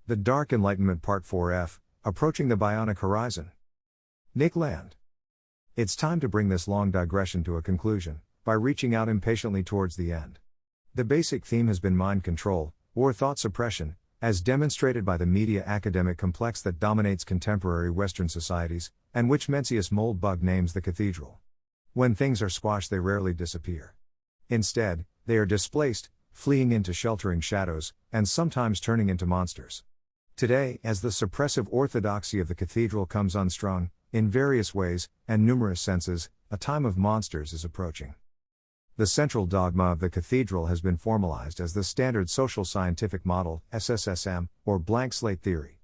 The Dark Enlightenment Part 4F, Approaching the Bionic Horizon. Nick Land. It's time to bring this long digression to a conclusion, by reaching out impatiently towards the end. The basic theme has been mind control, or thought suppression, as demonstrated by the media academic complex that dominates contemporary Western societies, and which Mencius Moldbug names the Cathedral. When things are squashed, they rarely disappear. Instead, they are displaced, fleeing into sheltering shadows, and sometimes turning into monsters. Today, as the suppressive orthodoxy of the Cathedral comes unstrung, in various ways, and numerous senses, a time of monsters is approaching. The central dogma of the Cathedral has been formalized as the standard social scientific model, SSSM, or blank slate theory.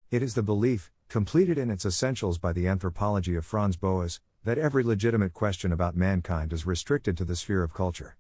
It is the belief, completed in its essentials by the anthropology of Franz Boas, that every legitimate question about mankind is restricted to the sphere of culture.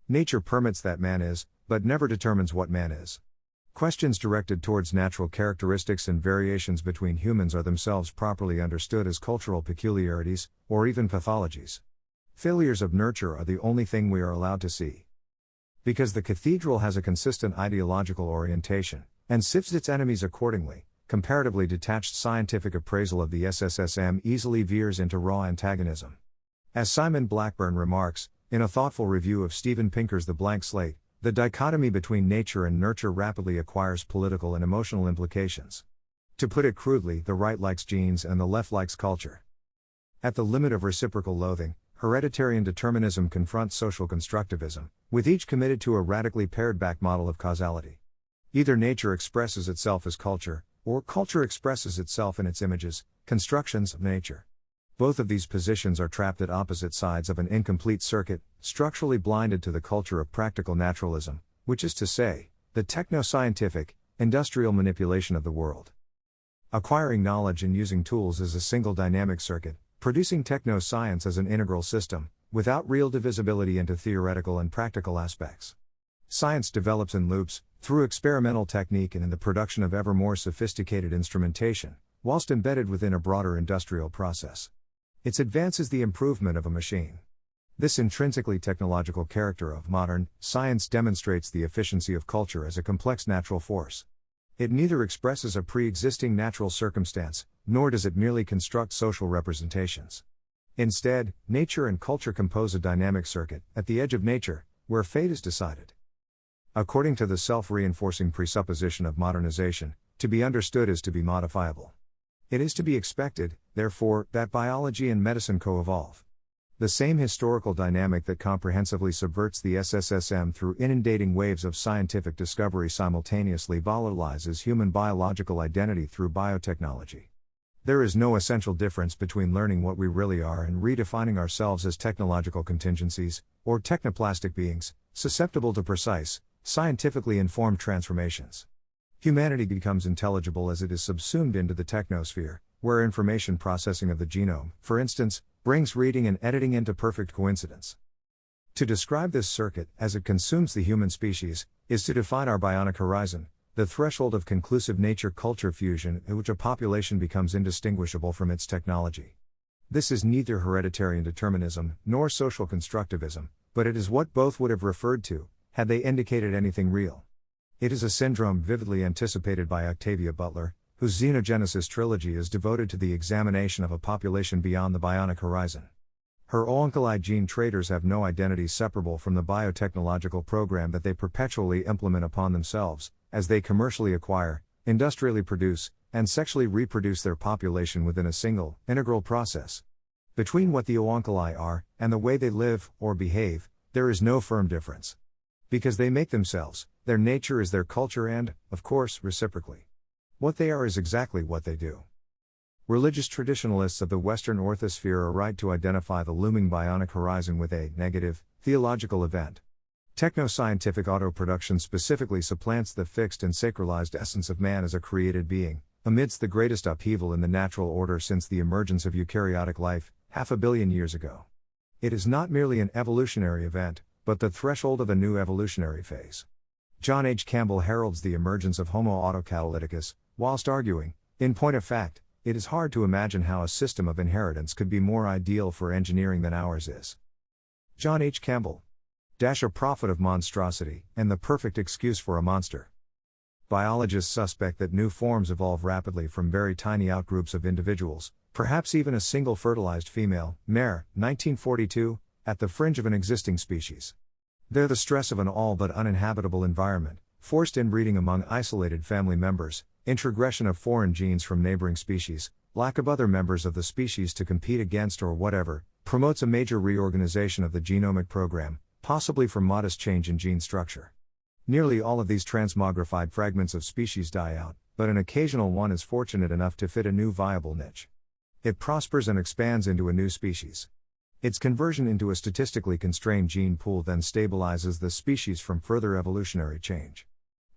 Nature permits that man is, but never determines what man is. Questions directed towards natural characteristics and variations between humans are themselves properly understood as cultural peculiarities, or even pathologies. Failures of nurture are the only thing we are allowed to see. Because the Cathedral has a consistent ideological orientation, and sifts its enemies accordingly, comparatively detached scientific appraisal of the SSSM easily veers into raw antagonism. As Simon Blackburn remarks, in a thoughtful review of Steven Pinker's The Blank Slate, the dichotomy between nature and nurture rapidly acquires political and emotional implications. To put it crudely, the right likes genes and the left likes culture. At the limit of reciprocal loathing, hereditarian determinism confronts social constructivism, with each committed to a radically pared-back model of causality. Either nature expresses itself as culture, or culture expresses itself in its images, constructions of nature. Both of these positions are trapped at opposite sides of an incomplete circuit, structurally blinded to the culture of practical naturalism, which is to say, the techno-scientific, industrial manipulation of the world. Acquiring knowledge and using tools is a single dynamic circuit, producing techno-science as an integral system, without real divisibility into theoretical and practical aspects. Science develops in loops, through experimental technique and in the production of ever more sophisticated instrumentation, whilst embedded within a broader industrial process. Its advance is the improvement of a machine. This intrinsically technological character of modern science demonstrates the efficiency of culture as a complex natural force. It neither expresses a pre-existing natural circumstance, nor does it merely construct social representations. Instead, nature and culture compose a dynamic circuit, at the edge of nature, where fate is decided. According to the self-reinforcing presupposition of modernization, to be understood is to be modifiable. It is to be expected, therefore, that biology and medicine co-evolve. The same historical dynamic that comprehensively subverts the SSSM through inundating waves of scientific discovery simultaneously volatilizes human biological identity through biotechnology. There is no essential difference between learning what we really are and redefining ourselves as technological contingencies, or technoplastic beings, susceptible to precise, scientifically informed transformations. Humanity becomes intelligible as it is subsumed into the technosphere, where information processing of the genome, for instance, brings reading and editing into perfect coincidence. To describe this circuit, as it consumes the human species, is to define our bionic horizon, the threshold of conclusive nature-culture fusion in which a population becomes indistinguishable from its technology. This is neither hereditarian determinism, nor social constructivism, but it is what both would have referred to, had they indicated anything real. It is a syndrome vividly anticipated by Octavia Butler, whose Xenogenesis trilogy is devoted to the examination of a population beyond the bionic horizon. Her onculi gene traders have no identity separable from the biotechnological program that they perpetually implement upon themselves, as they commercially acquire, industrially produce, and sexually reproduce their population within a single, integral process. Between what the onculi are, and the way they live, or behave, there is no firm difference. Because they make themselves, their nature is their culture and, of course, reciprocally. What they are is exactly what they do. Religious traditionalists of the Western orthosphere are right to identify the looming bionic horizon with a negative, theological event. Techno-scientific autoproduction specifically supplants the fixed and sacralized essence of man as a created being, amidst the greatest upheaval in the natural order since the emergence of eukaryotic life, 500 million years ago. It is not merely an evolutionary event, but the threshold of a new evolutionary phase. John H. Campbell heralds the emergence of Homo autocatalyticus, whilst arguing, in point of fact, it is hard to imagine how a system of inheritance could be more ideal for engineering than ours is. John H. Campbell. A prophet of monstrosity, and the perfect excuse for a monster. Biologists suspect that new forms evolve rapidly from very tiny outgroups of individuals, perhaps even a single fertilized female, Mayer, 1942, at the fringe of an existing species. They're the stress of an all but uninhabitable environment, forced inbreeding among isolated family members, introgression of foreign genes from neighboring species, lack of other members of the species to compete against or whatever, promotes a major reorganization of the genomic program, possibly for modest change in gene structure. Nearly all of these transmogrified fragments of species die out, but an occasional one is fortunate enough to fit a new viable niche. It prospers and expands into a new species. Its conversion into a statistically constrained gene pool then stabilizes the species from further evolutionary change.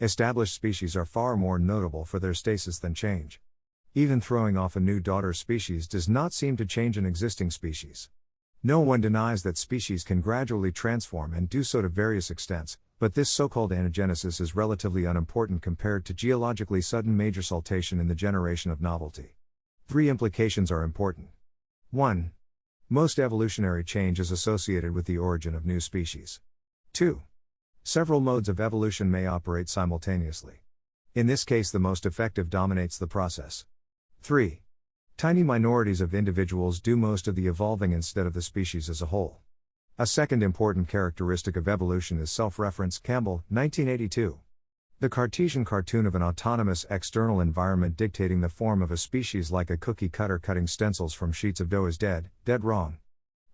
Established species are far more notable for their stasis than change. Even throwing off a new daughter species does not seem to change an existing species. No one denies that species can gradually transform and do so to various extents, but this so-called anagenesis is relatively unimportant compared to geologically sudden major saltation in the generation of novelty. 3 implications are important. 1. Most evolutionary change is associated with the origin of new species. 2. Several modes of evolution may operate simultaneously. In this case, the most effective dominates the process. 3. Tiny minorities of individuals do most of the evolving instead of the species as a whole. A second important characteristic of evolution is self-reference. Campbell, 1982. The Cartesian cartoon of an autonomous external environment dictating the form of a species like a cookie cutter cutting stencils from sheets of dough is dead wrong.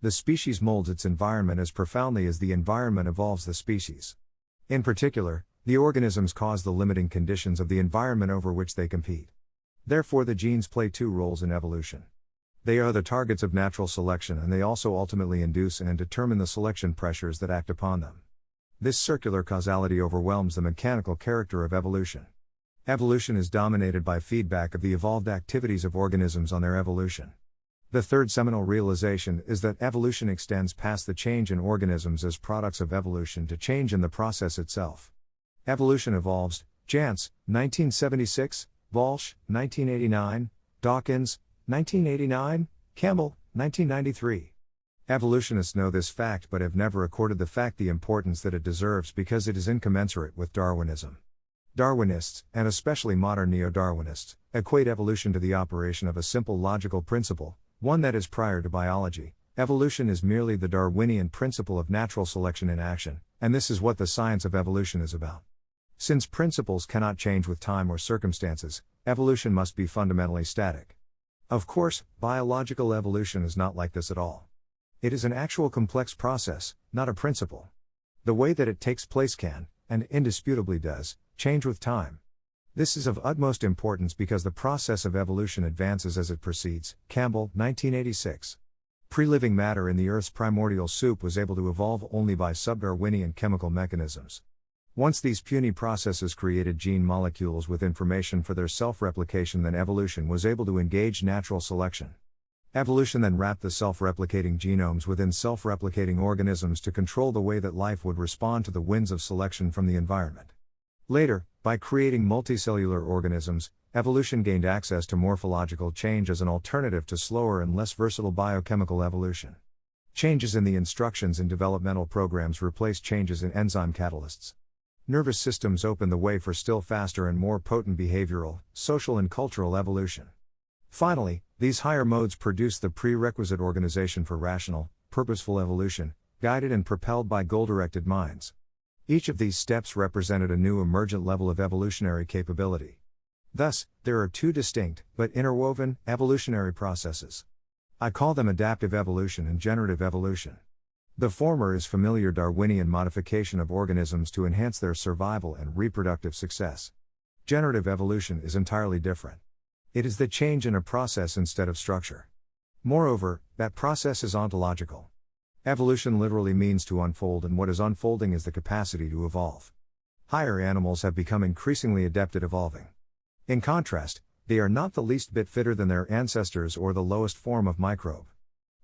The species molds its environment as profoundly as the environment evolves the species. In particular, the organisms cause the limiting conditions of the environment over which they compete. Therefore, the genes play 2 roles in evolution. They are the targets of natural selection, and they also ultimately induce and determine the selection pressures that act upon them. This circular causality overwhelms the mechanical character of evolution. Evolution is dominated by feedback of the evolved activities of organisms on their evolution. The third seminal realization is that evolution extends past the change in organisms as products of evolution to change in the process itself. Evolution evolves, Jantz, 1976, Walsh, 1989, Dawkins, 1989, Campbell, 1993. Evolutionists know this fact but have never accorded the fact the importance that it deserves because it is incommensurate with Darwinism. Darwinists, and especially modern neo-Darwinists, equate evolution to the operation of a simple logical principle, one that is prior to biology. Evolution is merely the Darwinian principle of natural selection in action, and this is what the science of evolution is about. Since principles cannot change with time or circumstances, evolution must be fundamentally static. Of course, biological evolution is not like this at all. It is an actual complex process, not a principle. The way that it takes place can, and indisputably does, change with time. This is of utmost importance because the process of evolution advances as it proceeds. Campbell, 1986. Pre-living matter in the Earth's primordial soup was able to evolve only by sub-Darwinian chemical mechanisms. Once these puny processes created gene molecules with information for their self-replication, then evolution was able to engage natural selection. Evolution then wrapped the self-replicating genomes within self-replicating organisms to control the way that life would respond to the winds of selection from the environment. Later, by creating multicellular organisms, evolution gained access to morphological change as an alternative to slower and less versatile biochemical evolution. Changes in the instructions in developmental programs replaced changes in enzyme catalysts. Nervous systems open the way for still faster and more potent behavioral, social and cultural evolution. Finally, these higher modes produce the prerequisite organization for rational, purposeful evolution, guided and propelled by goal-directed minds. Each of these steps represented a new emergent level of evolutionary capability. Thus, there are 2 distinct, but interwoven, evolutionary processes. I call them adaptive evolution and generative evolution. The former is familiar Darwinian modification of organisms to enhance their survival and reproductive success. Generative evolution is entirely different. It is the change in a process instead of structure. Moreover, that process is ontological. Evolution literally means to unfold, and what is unfolding is the capacity to evolve. Higher animals have become increasingly adept at evolving. In contrast, they are not the least bit fitter than their ancestors or the lowest form of microbe.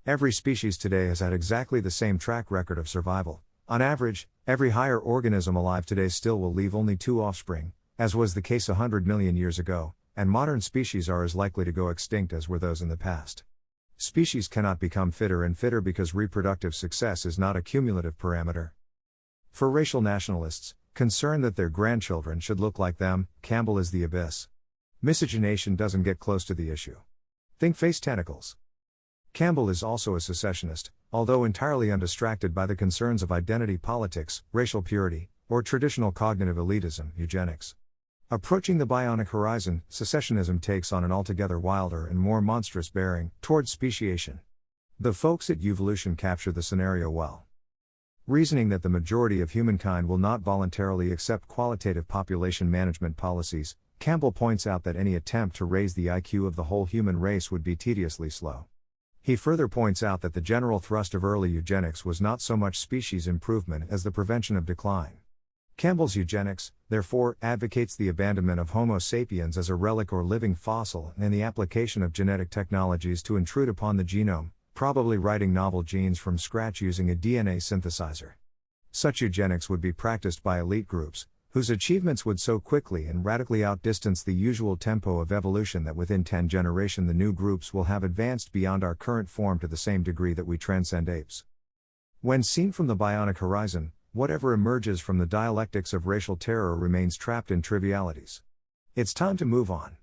Every species today has had exactly the same track record of survival. On average, every higher organism alive today still will leave only 2 offspring, as was the case 100 million years ago, and modern species are as likely to go extinct as were those in the past. Species cannot become fitter and fitter because reproductive success is not a cumulative parameter. For racial nationalists, concerned that their grandchildren should look like them. Campbell is the abyss. Miscegenation doesn't get close to the issue. Think face tentacles. Campbell is also a secessionist, although entirely undistracted by the concerns of identity politics, racial purity, or traditional cognitive elitism, eugenics. Approaching the bionic horizon, secessionism takes on an altogether wilder and more monstrous bearing, towards speciation. The folks at Evolution capture the scenario well. Reasoning that the majority of humankind will not voluntarily accept qualitative population management policies, Campbell points out that any attempt to raise the IQ of the whole human race would be tediously slow. He further points out that the general thrust of early eugenics was not so much species improvement as the prevention of decline. Campbell's eugenics, therefore, advocates the abandonment of Homo sapiens as a relic or living fossil and the application of genetic technologies to intrude upon the genome, probably writing novel genes from scratch using a DNA synthesizer. Such eugenics would be practiced by elite groups, whose achievements would so quickly and radically outdistance the usual tempo of evolution that within 10 generations the new groups will have advanced beyond our current form to the same degree that we transcend apes. When seen from the bionic horizon, whatever emerges from the dialectics of racial terror remains trapped in trivialities. It's time to move on.